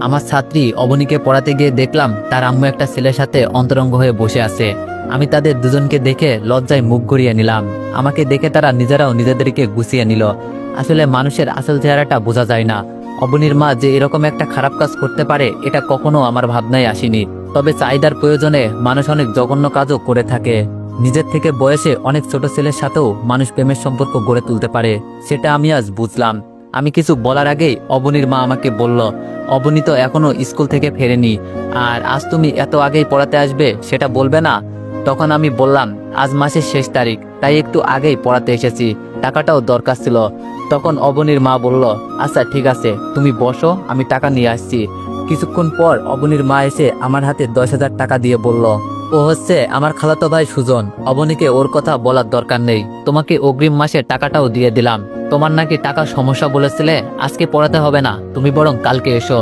আমার ছাত্রী অবনীকে পড়াতে গিয়ে দেখলাম তার আম্মু একটা ছেলের সাথে অন্তরঙ্গ হয়ে বসে আছে। আমি তাদের দুজনকে দেখে লজ্জায় মুখ ঘুরিয়ে নিলাম। আমাকে দেখে তারা নিজেরাও নিজেদেরকে গুছিয়ে নিল। আসলে মানুষের আসল চেহারাটা বোঝা যায় না। অবনীর মা যে এরকম একটা খারাপ কাজ করতে পারে এটা কখনো আমার ভাবনায় আসেনি। তবে চাহিদার প্রয়োজনে মানুষ অনেক জঘন্য কাজও করে থাকে। নিজের থেকে বয়সে অনেক ছোট ছেলের সাথেও মানুষ প্রেমের সম্পর্ক গড়ে তুলতে পারে, সেটা আমি আজ বুঝলাম। আমি কিছু বলার আগেই অবনীর মা আমাকে বলল, অবনী তো এখনো স্কুল থেকে ফেরেনি, আর আজ তুমি এত আগেই পড়াতে আসবে সেটা বলবে না? তখন আমি বললাম, আজ মাসের শেষ তারিখ, তাই একটু আগেই পড়াতে এসেছি, টাকাটাও দরকার ছিল। তখন অবনীর মা বলল, আচ্ছা ঠিক আছে, তুমি বসো, আমি টাকা নিয়ে আসছি। কিছুক্ষণ পর অবনীর মা এসে আমার হাতে 10,000 টাকা দিয়ে বলল, ও হচ্ছে আমার খালাতো ভাই সুজন, অবনীকে ওর কথা বলার দরকার নেই, তোমাকে অগ্রিম মাসে টাকাটাও দিয়ে দিলাম। তোমার নাকি টাকার সমস্যা বলেছিলে, আজকে পড়াতে হবে না, তুমি বরং কালকে এসো।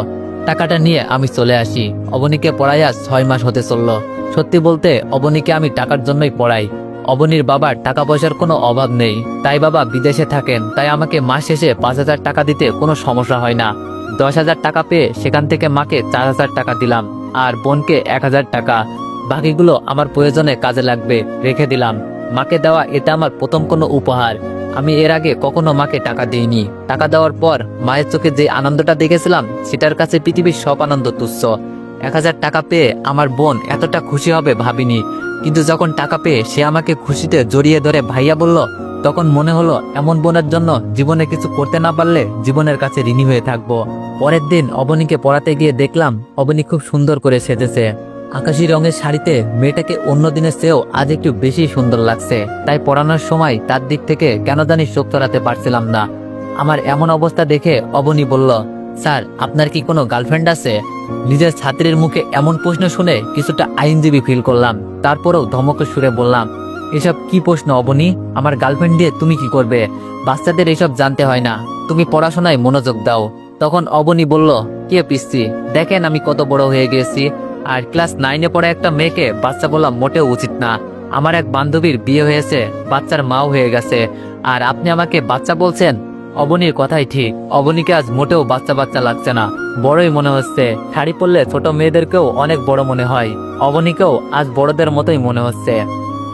টাকাটা নিয়ে আমি চলে আসি। অবনীকে পড়াই আজ 6 মাস হতে চলল। সত্যি বলতে অবনীকে আমি টাকার জন্যই পড়াই। অবনীর বাবার টাকা পয়সার কোনো অভাব নেই, তাই বাবা বিদেশে থাকেন, তাই আমাকে মাস শেষে 5,000 টাকা দিতে কোনো সমস্যা হয় না। 10,000 টাকা পেয়ে সেখান থেকে মাকে 4,000 টাকা দিলাম, আর বোনকে 1,000 টাকা। বাকিগুলো আমার প্রয়োজনে কাজে লাগবে, রেখে দিলাম। মাকে দেওয়া এটা আমার প্রথম কোনো উপহার। আমি এর আগে কখনো মাকে টাকা দিইনি। টাকা দেওয়ার পর মায়ের চোখে যে আনন্দটা দেখেছিলাম সেটার কাছে পৃথিবীর সব আনন্দ তুচ্ছ। 1,000 টাকা পেয়ে আমার বোন এতটা খুশি হবে ভাবিনি। কিন্তু যখন টাকা পেয়ে সে আমাকে খুশিতে জড়িয়ে ধরে ভাইয়া বলল, তখন মনে হলো এমন বোনের জন্য জীবনে কিছু করতে না পারলে জীবনের কাছে ঋণী হয়ে থাকবো। পরের দিন অবনীকে পড়াতে গিয়ে দেখলাম অবনী খুব সুন্দর করে সেজেছে। আকাশি রঙের শাড়িতে মেয়েটাকে অন্য দিনের চেয়েও আজ একটু বেশি সুন্দর লাগছে। তাই পড়ানোর সময় তার দিক থেকে কেন জানি চোখ সরাতে পারছিলাম না। আমার এমন অবস্থা দেখে অবনী বলল, স্যার আপনার কি কোনো গার্লফ্রেন্ড আছে? নিজের ছাত্রীর মুখে এমন প্রশ্ন শুনে কিছুটা আইনজীবী ফিল করলাম। তারপরেও ধমকে সুরে বললাম, এসব কি প্রশ্ন অবনী? আমার গার্লফ্রেন্ড দিয়ে তুমি কি করবে? বাচ্চাদের এসব জানতে হয় না, তুমি পড়াশোনায় মনোযোগ দাও। তখন অবনী বলল, কে পিসি, দেখেন আমি কত বড় হয়ে গেছি, আর ক্লাস 9-এ পড়া একটা মেয়েকে বাচ্চা বলা মোটেও উচিত না। আমার এক বান্ধবীর বিয়ে হয়েছে, বাচ্চার মাও হয়ে গেছে, আর আপনি আমাকে বাচ্চা বলছেন? অবনীর কথাই ঠিক, অবনীকে আজ মোটেও বাচ্চা বাচ্চা লাগছে না, বড়ই মনে হচ্ছে। শাড়ি পরলে ছোট মেয়েদেরকেও অনেক বড় মনে হয়, অবনীকেও আজ বড়দের মতোই মনে হচ্ছে।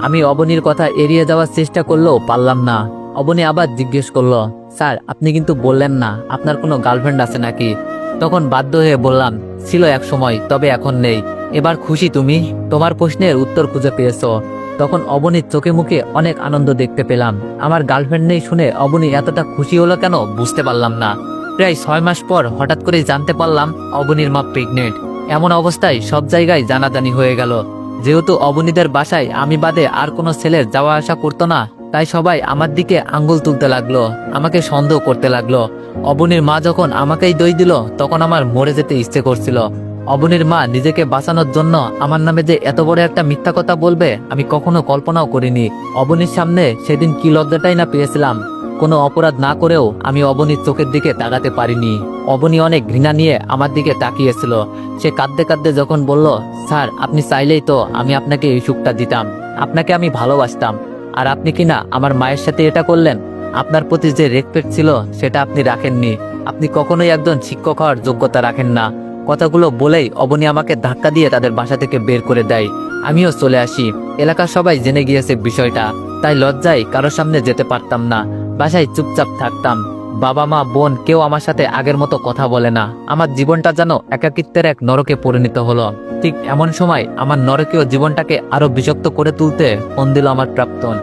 আমি অবনীর কথা এড়িয়ে যাওয়ার চেষ্টা করলেও পারলাম না। অবনী আবার জিজ্ঞেস করলো, স্যার আপনি কিন্তু বললেন না আপনার কোনো গার্লফ্রেন্ড আছে নাকি? তখন বাধ্য হয়ে বললাম, ছিল এক সময়, তবে এখন নেই। এবার খুশি তুমি? তোমার প্রশ্নের উত্তর খুঁজে পেয়েছো। তখন অবনীর চোখে মুখে অনেক আনন্দ দেখতে পেলাম। আমার গার্লফ্রেন্ড নেই শুনে অবনী এতটা খুশি হলো কেন বুঝতে পারলাম না। প্রায় 6 মাস পর হঠাৎ করে জানতে পারলাম অবনীর মা প্রেগনেন্ট। এমন অবস্থায় সব জায়গায় জানাজানি হয়ে গেল। যেহেতু অবনীদের বাসায় আমি বাদে আর কোনো ছেলের যাওয়া আসা করতো না, তাই সবাই আমার দিকে আঙ্গুল তুলতে লাগলো, আমাকে সন্দেহ করতে লাগলো। অবনীর মা যখন আমাকেই দই দিল তখন আমার মরে যেতে ইচ্ছে করছিল। অবনীর মা নিজেকে বাঁচানোর জন্য আমার নামে যে এত বড় একটা মিথ্যা কথা বলবে আমি কখনো কল্পনাও করিনি। অবনীর সামনে সেদিন কি লজ্জাটাই না পেয়েছিলাম। কোনো অপরাধ না করেও আমি অবনীর চোখের দিকে তাকাতে পারিনি। অবনী অনেক ঘৃণা নিয়ে আমার দিকে তাকিয়েছিল। সে কাঁদতে কাঁদতে যখন বলল, স্যার আপনি চাইলেই তো আমি আপনাকে এই সুখটা দিতাম, আপনাকে আমি ভালোবাসতাম, আর আপনি কিনা আমার মায়ের সাথে এটা করলেন। আপনার প্রতি যে রেসপেক্ট ছিল সেটা আপনি রাখেননি। আপনি কখনোই একজন শিক্ষক হওয়ার যোগ্যতা রাখেন না। কথাগুলো বলেই অবনী আমাকে ধাক্কা দিয়ে তাদের বাসা থেকে বের করে দেয়। আমিও চলে আসি। এলাকার সবাই জেনে গিয়েছে বিষয়টা, তাই লজ্জায় কারোর সামনে যেতে পারতাম না। বাসায় চুপচাপ থাকতাম। বাবা মা বোন কেউ আমার সাথে আগের মতো কথা বলে না। আমার জীবনটা যেন একাকিত্বের এক নরকে পরিণত হলো। ঠিক এমন সময় আমার নরকীয় জীবনটাকে আরো বিষাক্ত করে তুলতে ফোন দিল আমার প্রাক্তন।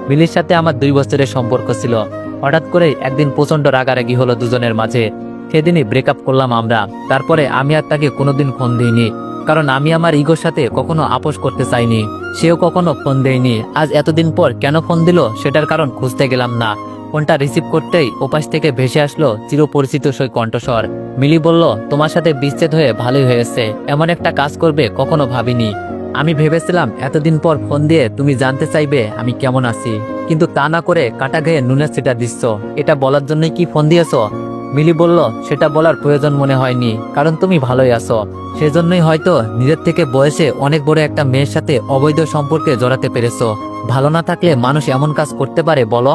মিলির সাথে আমার 2 বছরের সম্পর্ক ছিল। হঠাৎ করে একদিন প্রচন্ড রাগারাগি হলো দুজনের মাঝে। সেদিনই ব্রেকআপ করলাম আমরা। তারপরে আমি আর তাকে কোনোদিন ফোন দিইনি, কারণ আমি আমার ইগোর সাথে কখনো আপোষ করতে চাইনি। সেও কখনো ফোন দেয়নি। আজ এতদিন পর কেন ফোন দিল সেটার কারণ খুঁজতে গেলাম না। ফোনটা রিসিভ করতেই ওপাশ থেকে ভেসে আসলো চিরপরিচিত সেই কণ্ঠস্বর। মিলি বলল, তোমার সাথে বিচ্ছেদ হয়ে ভালোই হয়েছে, এমন একটা কাজ করবে কখনো ভাবিনি। আমি ভেবেছিলাম এতদিন পর ফোন দিয়ে তুমি জানতে চাইবে আমি কেমন আছি, কিন্তু তা না করে কাটা ঘেয়ে নুনের ছিটা দিচ্ছ। এটা বলার জন্যই কি ফোন দিয়েছো? মিলি বলল, সেটা বলার প্রয়োজন মনে হয়নি, কারণ তুমি ভালোই আছো। সেজন্যই হয়তো নিজের থেকে বয়সে অনেক বড় একটা মেয়ের সাথে অবৈধ সম্পর্কে জড়াতে পেরেছো। ভালো না থাকলে মানুষ এমন কাজ করতে পারে বলো?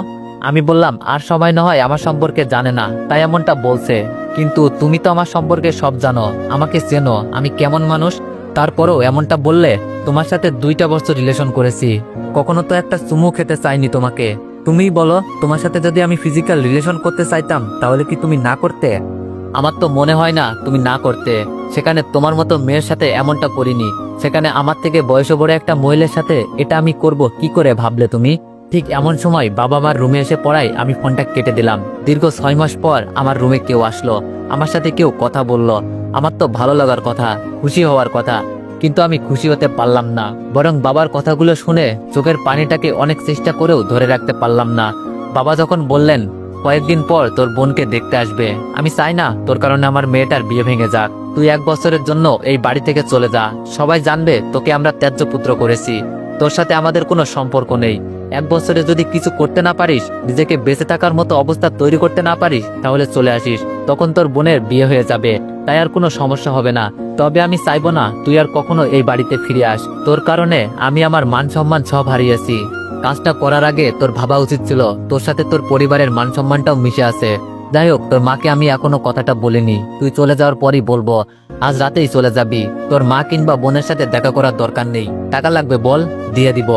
আমি বললাম আর সবাই না হয় আমার সম্পর্কে জানে না, তাই এমনটা বলছে। কিন্তু তুমি তো আমার সম্পর্কে সব জানো, আমাকে চেনো, আমি কেমন মানুষ। তারপরেও এমনটা বললে? তোমার সাথে 2টা বছর রিলেশন করেছি, কখনো তো একটা চুমু খেতে চাইনি তোমাকে। তুমিই বলো, তোমার সাথে যদি আমি ফিজিক্যাল রিলেশন করতে চাইতাম তাহলে কি তুমি না করতে? আমার তো মনে হয় না তুমি না করতে। সেখানে তোমার মতো মেয়ের সাথে এমনটা করিনি, সেখানে আমার থেকে বয়স বড় একটা মহিলার সাথে এটা আমি করব কি করে ভাবলে তুমি? ঠিক এমন সময় বাবা মার রুমে এসে পড়ায় আমি ফোনটা কেটে দিলাম। দীর্ঘ 6 মাস পর আমার রুমে কেউ আসলো, আমার সাথে কেউ কথা বলল। আমার তো ভালো লাগার কথা, খুশি হওয়ার কথা, কিন্তু আমি খুশি হতে পারলাম না। বরং বাবার কথাগুলো শুনে চোখের পানিটাকে অনেক চেষ্টা করেও ধরে রাখতে পারলাম না। বাবা যখন বললেন কয়েকদিন পর তোর বোনকে দেখতে আসবে, আমি চাই না তোর কারণে আমার মেয়েটার বিয়ে ভেঙে যাক। তুই 1 বছরের জন্য এই বাড়ি থেকে চলে যা, সবাই জানবে তোকে আমরা ত্যায্য পুত্র করেছি, তোর সাথে আমাদের কোনো সম্পর্ক নেই। 1 বছরে যদি কিছু করতে না পারিস, নিজেকে বেঁচে থাকার মতো অবস্থা তৈরি করতে না পারিস, তাহলে চলে আসিস, তখন তোর বোনের বিয়ে হয়ে যাবে, তাই আর কোনো সমস্যা হবে না। তবে আমি চাইবো না তুই আর কখনো এই বাড়িতে ফিরে আস, তোর কারণে আমি আমার মান সম্মান সব হারিয়েছি। কাজটা করার আগে তোর ভাবা উচিত ছিল তোর সাথে তোর পরিবারের মান সম্মানটাও মিশে আছে। যাই হোক, তোর মাকে আমি এখনো কথাটা বলিনি, তুই চলে যাওয়ার পরই বলবো। আজ রাতেই চলে যাবি, তোর মা কিংবা বোনের সাথে দেখা করার দরকার নেই। টাকা লাগবে বল, দিয়ে দিব।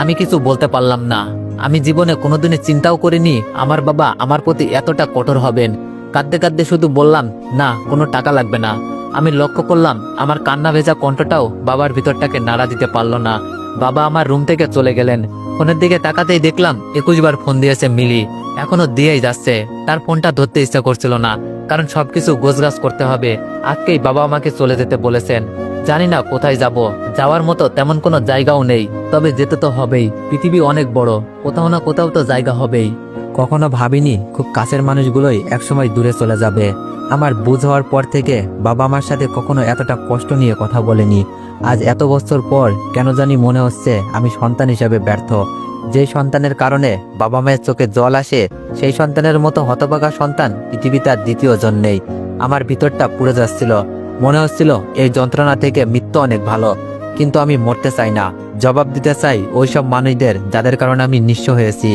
আমি কিছু বলতে পারলাম না। আমি জীবনে কোনোদিনই চিন্তাও করিনি আমার বাবা আমার প্রতি এতটা কঠোর হবেন। কাঁদতে কাঁদতে শুধু বললাম, না, কোনো টাকা লাগবে না। আমি লক্ষ্য করলাম আমার কান্না ভেজা কণ্ঠটাও বাবার ভিতরটাকে নাড়া দিতে পারলো না। বাবা আমার রুম থেকে চলে গেলেন। ফোনের দিকে তাকাতেই দেখলাম 21 বার ফোন দিয়েছে মিলি, এখনো দিয়েই যাচ্ছে। তার ফোনটা ধরতে ইচ্ছা করছিল না, কারণ সবকিছু গোছগাছ করতে হবে। আজকেই বাবা আমাকে চলে যেতে বলেছেন। জানি না কোথায় যাব, যাওয়ার মতো তেমন কোনো জায়গাও নেই, তবে যেতে তো হবেই। পৃথিবী অনেক বড়, কোথাও না কোথাও তো জায়গা হবেই। কখনো ভাবিনি খুব কাছের মানুষগুলোই একসময় দূরে চলে যাবে। আমার বুঝ হওয়ার পর থেকে বাবা মার সাথে কখনো এতটা কষ্ট নিয়ে কথা বলেনি। আজ এত বছর পর কেন জানি মনে হচ্ছে আমি সন্তান হিসেবে ব্যর্থ। যে সন্তানের কারণে বাবা মায়ের চোখে জল আসে, সেই সন্তানের মতো হতভাগা সন্তান পৃথিবীতে আর দ্বিতীয় জন নেই। আমার ভিতরটা পুড়ে যাচ্ছিল, মনে হচ্ছিল এই যন্ত্রণা থেকে মৃত্যু অনেক ভালো। কিন্তু আমি মরতে চাই না, জবাব দিতে চাই ওইসব মানুষদের যাদের কারণে আমি নিঃস্ব হয়েছি।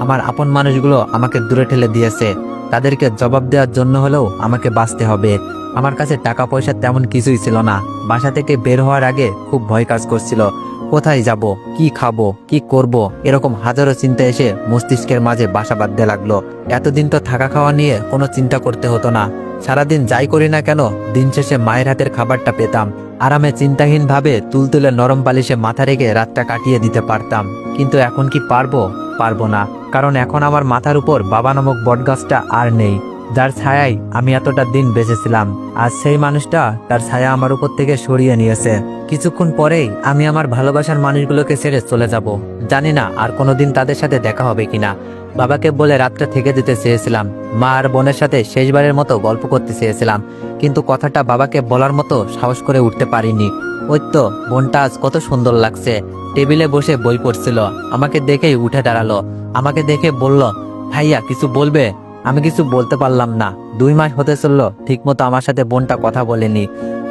আমার আপন মানুষগুলো আমাকে দূরে ঠেলে দিয়েছে, তাদেরকে জবাব দেওয়ার জন্য হলেও আমাকে বাঁচতে হবে। আমার কাছে টাকা পয়সা তেমন কিছুই ছিল না। বাসা থেকে বের হওয়ার আগে খুব ভয় কাজ করছিল, কোথায় যাব, কি খাবো, কি করব, এরকম হাজারো চিন্তা এসে মস্তিষ্কের মাঝে বাসা বাঁধতে লাগলো। এতদিন তো থাকা খাওয়া নিয়ে কোনো চিন্তা করতে হতো না। সারাদিন যাই করি না কেন, দিন শেষে মায়ের হাতের খাবারটা পেতাম। আরামে চিন্তাহীন ভাবে তুলতুলে নরম বালিশে মাথা রেখে রাতটা কাটিয়ে দিতে পারতাম। কিন্তু এখন কি পারবো? পারবো না, কারণ এখন আমার মাথার উপর বাবা নামক বটগাছটা আর নেই, যার ছায়ায় আমি এতটা দিন বেঁচেছিলাম। আজ সেই মানুষটা তার ছায়া আমার উপর থেকে সরিয়ে নিয়েছে। কিছুক্ষণ পরেই আমি আমার ভালোবাসার মানুষগুলোকে ছেড়ে চলে যাব। জানি না আর কোনোদিন তাদের সাথে দেখা হবে কিনা। বাবাকে বলে রাতটা থেকে যেতে চেয়েছিলাম, মা আর বোনের সাথে শেষবারের মতো গল্প করতে চেয়েছিলাম, কিন্তু কথাটা বাবাকে বলার মতো সাহস করে উঠতে পারিনি। ওই তো বোনটা আজ কত সুন্দর লাগছে, টেবিলে বসে বই পড়ছিল। আমাকে দেখেই উঠে দাঁড়ালো, আমাকে দেখে বলল, ভাইয়া কিছু বলবে? আমি কিছু বলতে পারলাম না। 2 মাস হতে চললো ঠিক মতো আমার সাথে বোনটা কথা বলেনি,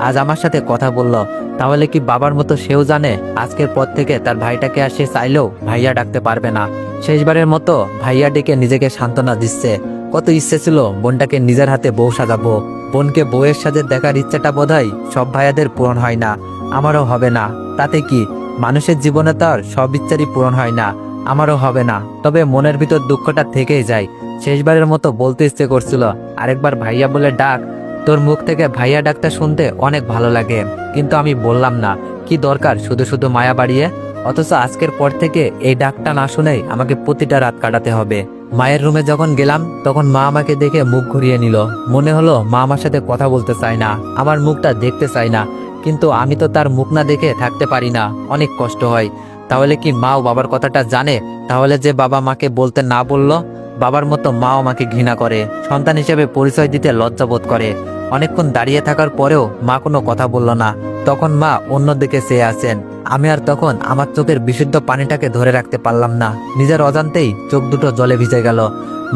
আজ আমার সাথে কথা বললো। তাহলে কি বাবার মতো সেও জানে আজকের পর থেকে তার ভাইটাকে আর সে চাইলেও ভাইয়া ডাকতে পারবে না। শেষবারের মতো ভাইয়া ডেকে নিজেকে সান্ত্বনা দিচ্ছে। কত ইচ্ছে ছিল বোনটাকে নিজের হাতে বউ সাজাবো। বোনকে বউয়ের সাথে দেখার ইচ্ছাটা বোধহয় সব ভাইয়াদের পূরণ হয় না, আমারও হবে না। তাতে কি, মানুষের জীবনে তো আর সব ইচ্ছারই পূরণ হয় না, আমারও হবে না। তবে মনের ভিতর দুঃখটা থেকেই যায়। শেষবারের মতো বলতে ইচ্ছে করছিল, আরেকবার ভাইয়া বলে ডাক। তোর মুখ থেকে ভাইয়া ডাকটা শুনতে অনেক ভালো লাগে, কিন্তু আমি বললাম না। কি দরকার শুধু শুধু মায়া বাড়িয়ে? অথচ আজকের পর থেকে এই ডাকটা না শুনেই আমাকে প্রতিটা রাত কাটাতে হবে। মায়ের রুমে যখন গেলাম তখন মা আমাকে দেখে মুখ ঘুরিয়ে নিল। মনে হলো মা আমার সাথে কথা বলতে চায় না, আমার মুখটা দেখতে চায় না। কিন্তু আমি তো তার মুখ না দেখে থাকতে পারি না, অনেক কষ্ট হয়। তাহলে কি মাও বাবার কথাটা জানে? তাহলে যে বাবা মাকে বলতে না বললো, বাবার মতো মাও আমাকে ঘৃণা করে, সন্তান হিসেবে পরিচয় দিতে লজ্জা বোধ করে। অনেকক্ষণ দাঁড়িয়ে থাকার পরেও মা কোনো কথা বলল না। তখন মা অন্যদিকে চেয়ে আছেন। আমি আর তখন আমার চোখের বিশুদ্ধ পানিটাকে ধরে রাখতে পারলাম না, নিজের অজান্তেই চোখ দুটো জলে ভিজে গেল।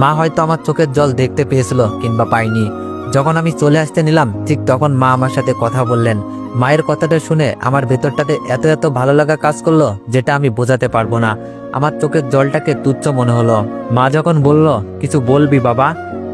মা হয়তো আমার চোখের জল দেখতে পেয়েছিল কিংবা পাইনি। যখন আমি চলে আসতে নিলাম ঠিক তখন মা আমার সাথে কথা বললেন। মায়ের কথাটা শুনে আমার ভেতরটাতে এত এত ভালো লাগা কাজ করলো যেটা আমি বোঝাতে পারবো না। আমার চোখের জলটাকে তুচ্ছ মনে হলো। মা যখন বলল, কিছু বলবি বাবা,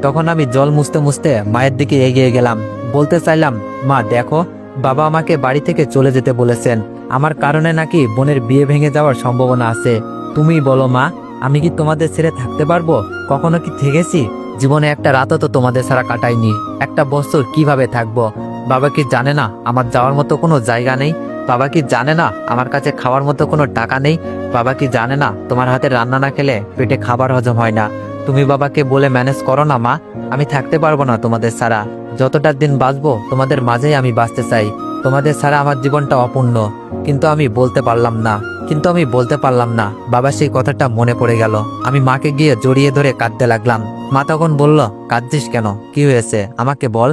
তখন আমি জল মুছতে মুছতে মায়ের দিকে এগিয়ে গেলাম। বলতে চাইলাম, মা দেখো, বাবা আমাকে বাড়ি থেকে চলে যেতে বলেছেন। আমার কারণে নাকি বোনের বিয়ে ভেঙে যাওয়ার সম্ভাবনা আছে। তুমিই বলো মা, আমি কি তোমাদের ছেড়ে থাকতে পারবো? কখনো কি থেকেছি? জীবনে একটা রাতও তো তোমাদের ছাড়া কাটাইনি। একটা বছর কিভাবে থাকবো? বাবা কি জানে না আমার যাওয়ার মতো কোনো জায়গা নেই? বাবা কি জানে না আমার কাছে খাওয়ার মতো কোনো টাকা নেই? বাবা কি জানে না তোমার হাতে রান্না না খেলে পেটে খাবার হজম হয় না? তুমি বাবাকে বলে ম্যানেজ করো না মা। আমি থাকতে পারবো না তোমাদের ছাড়া। যতটা দিন বাঁচবো তোমাদের মাঝেই আমি বাঁচতে চাই। তোমাদের ছাড়া আমার জীবনটা অপূর্ণ। কিন্তু আমি বলতে পারলাম না। বাবা সেই কথাটা মনে পড়ে গেল। আমি মাকে গিয়ে জড়িয়ে ধরে কাঁদতে লাগলাম। মা তখন বলল, কাঁদছিস কেন? কি হয়েছে আমাকে বল।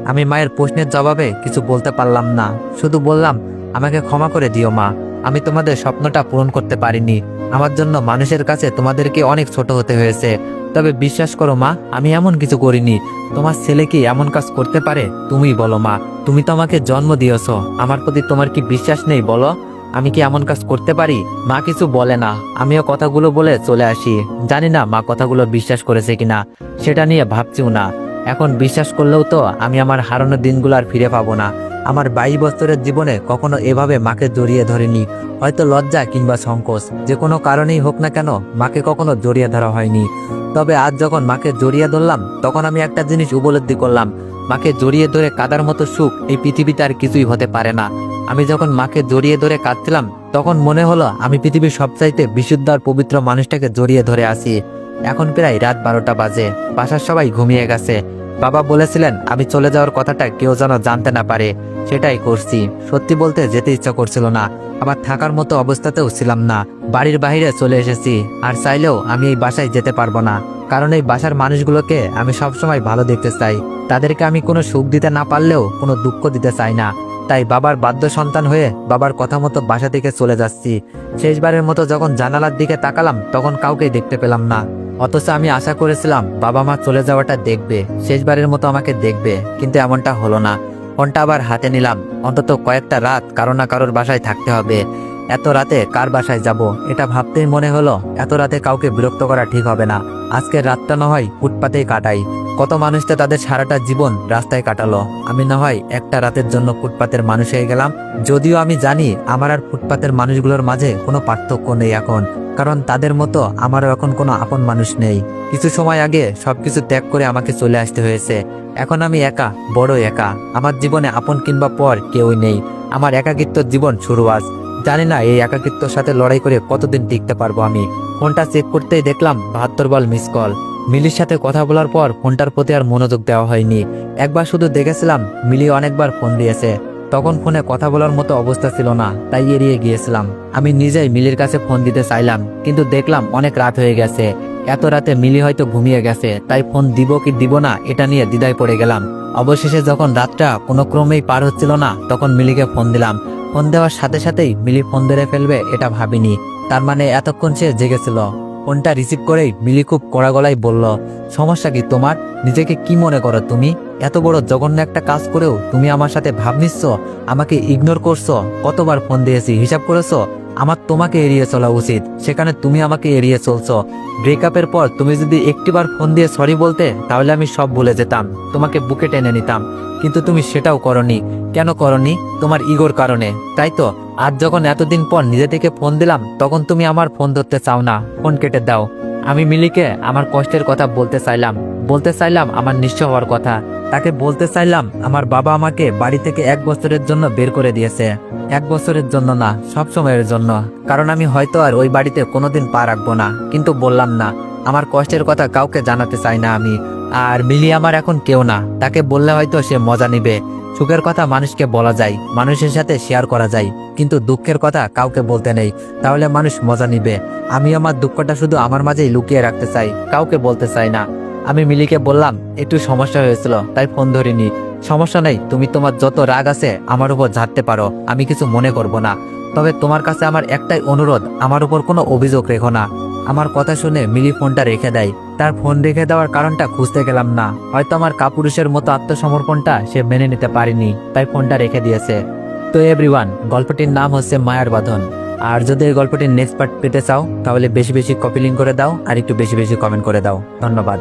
আমি মায়ের প্রশ্নের জবাবে কিছু বলতে পারলাম না। শুধু বললাম, আমাকে ক্ষমা করে দিও মা। আমি তোমাদের স্বপ্নটা পূরণ করতে পারিনি। আমার জন্য মানুষের কাছে তোমাদেরকে অনেক ছোট হতে হয়েছে। তবে বিশ্বাস করো মা, আমি এমন কিছু করিনি। তোমার ছেলে কি এমন কাজ করতে পারে? তুমিই বলো মা। তুমি তো আমাকে জন্ম দিয়েছো। আমার প্রতি তোমার কি বিশ্বাস নেই বলো? আমি কি এমন কাজ করতে পারি? মা কিছু বলে না। আমিও কথাগুলো বলে চলে আসি। জানি না মা কথাগুলো বিশ্বাস করেছে কিনা, সেটা নিয়ে ভাবছিও না। এখন বিশ্বাস করলেও তো আমি আমার হারানো দিনগুলো আর ফিরে পাবো না। আমার 22 বছরের জীবনে কখনো এভাবে মাকে জড়িয়ে ধরিনি। হয়তো লজ্জা কিংবা সংকোচ, যে কোনো কারণেই হোক না কেন, মাকে কখনো জড়িয়ে ধরা হয়নি। তবে আজ যখন মাকে জড়িয়ে ধরলাম, তখন আমি একটা জিনিস উপলব্ধি করলাম। মাকে জড়িয়ে ধরে কাঁদার মতো সুখ এই পৃথিবীতে আর কিছুই হতে পারে না। আমি যখন মাকে জড়িয়ে ধরে কাঁদছিলাম, তখন মনে হলো আমি পৃথিবীর সবচাইতে বিশুদ্ধ আর পবিত্র মানুষটাকে জড়িয়ে ধরে আছি। এখন প্রায় রাত 12টা বাজে। বাসার সবাই ঘুমিয়ে গেছে। বাবা বলেছিলেন আমি চলে যাওয়ার কথাটা কেউ যেন জানতে না পারে। সেটাই করছি। সত্যি বলতে যেতে ইচ্ছা করছিল না। আবার থাকার মতো অবস্থাতেও ছিলাম না। বাড়ির বাইরে চলে এসেছি। আর চাইলেও আমি এই বাসায় যেতে পারবো না। কারণ এই বাসার মানুষগুলোকে আমি সবসময় ভালো দেখতে চাই। তাদেরকে আমি কোনো সুখ দিতে না পারলেও কোনো দুঃখ দিতে চাই না। তাই বাবার বাধ্য সন্তান হয়ে বাবার কথা মতো বাসা থেকে চলে যাচ্ছি। শেষবারের মতো যখন জানালার দিকে তাকালাম, তখন কাউকেই দেখতে পেলাম না। অথচ আমি আশা করেছিলাম বাবা মা চলে যাওয়াটা দেখবে, শেষবারের মতো আমাকে দেখবে। কিন্তু এমনটা হলো না। ফোনটা আবার হাতে নিলাম। অন্তত কয়েকটা রাত কারো না কারোর বাসায় থাকতে হবে। এত রাতে কার বাসায় যাব, এটা ভাবতেই মনে হলো এত রাতে কাউকে বিরক্ত করা ঠিক হবে না। আজকের রাতটা না হয় ফুটপাতেই কাটাই। কত মানুষ তো তাদের সারাটা জীবন রাস্তায় কাটালো। আমি না হয় একটা রাতের জন্য ফুটপাতের মানুষ হয়ে গেলাম। যদিও আমি জানি আমার আর ফুটপাতের মানুষগুলোর মাঝে কোনো পার্থক্য নেই এখন, কারণ তাদের মতো আমারও এখন কোনো আপন মানুষ নেই। কিছু সময় আগে সবকিছু ত্যাগ করে আমাকে চলে আসতে হয়েছে। এখন আমি একা, বড় একা। আমার জীবনে আপন কিংবা পর কেউই নেই। আমার একাকিত্ব জীবন শুরু আজ। জানি না এই একাকিত্বর সাথে লড়াই করে কতদিন টিকতে পারবো আমি। ফোনটা চেক করতেই দেখলাম 72 বল মিস কল। মিলির সাথে কথা বলার পর ফোনটার প্রতি আর মনোযোগ দেওয়া হয়নি। একবার শুধু দেখেছিলাম মিলি অনেকবার ফোন দিয়েছে। তখন ফোনে কথা বলার মতো অবস্থা ছিল না, তাই এড়িয়ে গিয়েছিলাম। আমি নিজেই মিলির কাছে ফোন দিতে চাইলাম, কিন্তু দেখলাম অনেক রাত হয়ে গেছে। এত রাতে মিলি হয়তো ঘুমিয়ে গেছে, তাই ফোন দিব কি দিব না এটা নিয়ে দ্বিধায় পড়ে গেলাম। অবশেষে যখন রাতটা কোনো ক্রমেই পার হচ্ছিল না, তখন মিলিকে ফোন দিলাম। ফোন দেওয়ার সাথে সাথেই মিলি ফোন ধরে ফেলবে এটা ভাবিনি। তার মানে এতক্ষণ সে জেগেছিল। ফোনটা রিসিভ করেই মিলি খুব কড়া গলায় বলল, সমস্যা কি তোমার? নিজেকে কি মনে করো তুমি? এত বড় জঘন্য একটা কাজ করেও তুমি আমার সাথে ভাব নিচ্ছ, আমাকে ইগনোর করছো। কতবার ফোন দিয়েছি হিসাব করেছো? আমার তোমাকে এড়িয়ে চলা উচিত, সেখানে তুমি আমাকে এড়িয়ে চলছো। ব্রেকআপের পর তুমি যদি একটিবার ফোন দিয়ে সরি বলতে, তাহলে আমি সব ভুলে যেতাম, তোমাকে বুকে টেনে নিতাম। কিন্তু তুমি সেটাও করনি। কেন করনি? তোমার ইগোর কারণে, তাই তো? আজ যখন এতদিন পর নিজে থেকে ফোন দিলাম, তখন তুমি আমার ফোন ধরতে চাও না, ফোন কেটে দাও। আমি মিলিকে আমার কষ্টের কথা বলতে চাইলাম আমার নিঃস্ব হওয়ার কথা। তাকে বলতে চাইলাম আমার বাবা আমাকে বাড়ি থেকে 1 বছরের জন্য বের করে দিয়েছে। 1 বছরের জন্য না, সব সময়ের জন্য। কারণ আমি হয়তো আর ওই বাড়িতে কোনোদিন পা রাখবো না। কিন্তু বললাম না, আমার কষ্টের কথা কাউকে জানাতে চাই না আমি। আর মিলি আমার এখন কেউ না। তাকে বললে হয়তো সে মজা নিবে। সুখের কথা মানুষকে বলা যায়, মানুষের সাথে শেয়ার করা যায়, কিন্তু দুঃখের কথা কাউকে বলতে নেই, তাহলে মানুষ মজা নিবে। আমি আমার দুঃখটা শুধু আমার মাঝেই লুকিয়ে রাখতে চাই, কাউকে বলতে চাই না। আমি মিলিকে বললাম একটু সমস্যা হয়েছিল, তাই ফোন ধরিনি। সমস্যা নেই, তুমি তোমার যত রাগ আছে আমার উপর ঝাড়তে পারো, আমি কিছু মনে করব না। তবে তোমার কাছে আমার একটাই অনুরোধ, আমার উপর কোনো অভিযোগ রেখো না। আমার কথা শুনে মিলি ফোনটা রেখে দেয়। তার ফোন রেখে দেওয়ার কারণটা খুঁজতে গেলাম না। হয়তো আমার কাপুরুষের মতো আত্মসমর্পণটা সে মেনে নিতে পারেনি, তাই ফোনটা রেখে দিয়েছে। তো এভরিওয়ান, গল্পটির নাম হচ্ছে মায়ার বাঁধন। আর যদি এই গল্পটির নেক্সট পার্ট পেতে চাও তাহলে বেশি বেশি কপি লিঙ্ক করে দাও আর একটু বেশি বেশি কমেন্ট করে দাও। ধন্যবাদ।